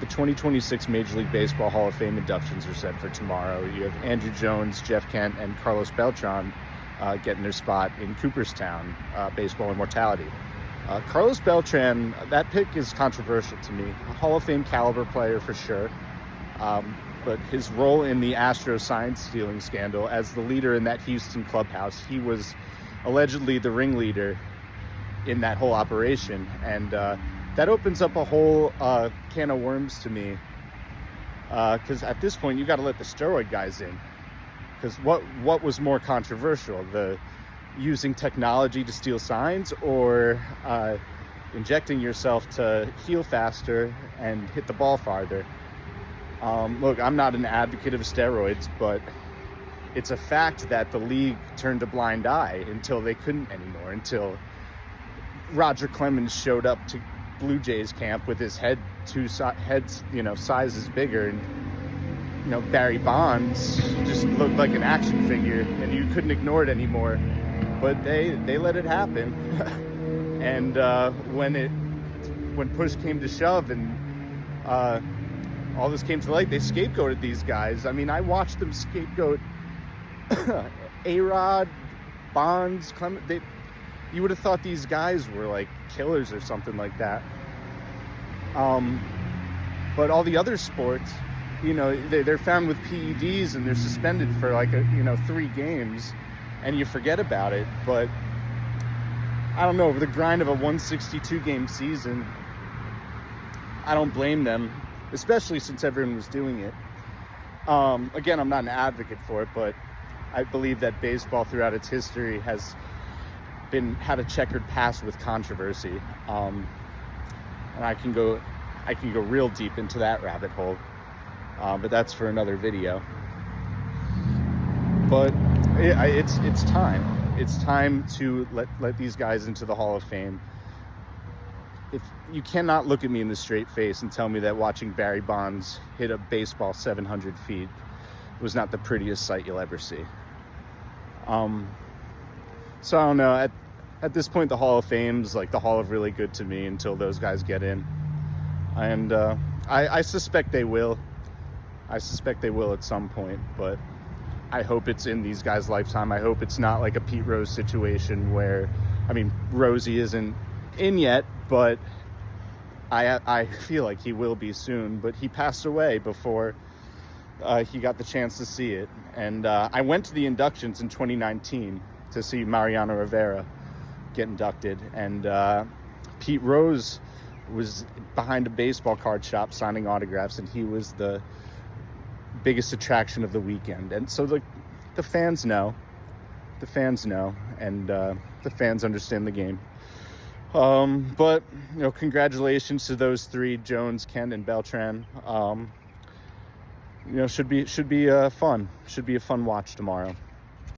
the 2026 Major League Baseball Hall of Fame inductions are set for tomorrow. You have Andrew Jones, Jeff Kent, and Carlos Beltran getting their spot in Cooperstown, baseball immortality. Carlos Beltran, that pick is controversial to me. A Hall of Fame caliber player for sure. But his role in the Astros sign stealing scandal as the leader in that Houston clubhouse, he was allegedly the ringleader in that whole operation. And that opens up a whole can of worms to me. Because at this point, you got to let the steroid guys in. Because what was more controversial? The using technology to steal signs, or injecting yourself to heal faster and hit the ball farther? Look, I'm not an advocate of steroids, but it's a fact that the league turned a blind eye until they couldn't anymore, until Roger Clemens showed up to Blue Jays camp with his head sizes bigger, and Barry Bonds just looked like an action figure, and you couldn't ignore it anymore. But they let it happen, and when push came to shove, and all this came to light, they scapegoated these guys. I mean, I watched them scapegoat A-Rod, Bonds, Clement. You would have thought these guys were like killers or something like that. But all the other sports, they're found with PEDs and they're suspended for like 3 games, and you forget about it. But I don't know, over the grind of a 162 game season, I don't blame them, especially since everyone was doing it. Again, I'm not an advocate for it, but I believe that baseball throughout its history has had a checkered past with controversy. And I can go real deep into that rabbit hole. But that's for another video. But it's time. It's time to let these guys into the Hall of Fame. If you cannot look at me in the straight face and tell me that watching Barry Bonds hit a baseball 700 feet was not the prettiest sight you'll ever see. So I don't know. At this point, the Hall of Fame's like the Hall of Really Good to me until those guys get in. And I suspect they will. I suspect they will at some point, but I hope it's in these guys' lifetime. I hope it's not like a Pete Rose situation where, Rosie isn't in yet, but I feel like he will be soon. But he passed away before he got the chance to see it. And I went to the inductions in 2019 to see Mariano Rivera get inducted. And Pete Rose was behind a baseball card shop signing autographs, and he was the biggest attraction of the weekend. And so the fans know. The fans know, and the fans understand the game. But congratulations to those 3, Jones, Kent, and Beltran. Should be fun. Should be a fun watch tomorrow.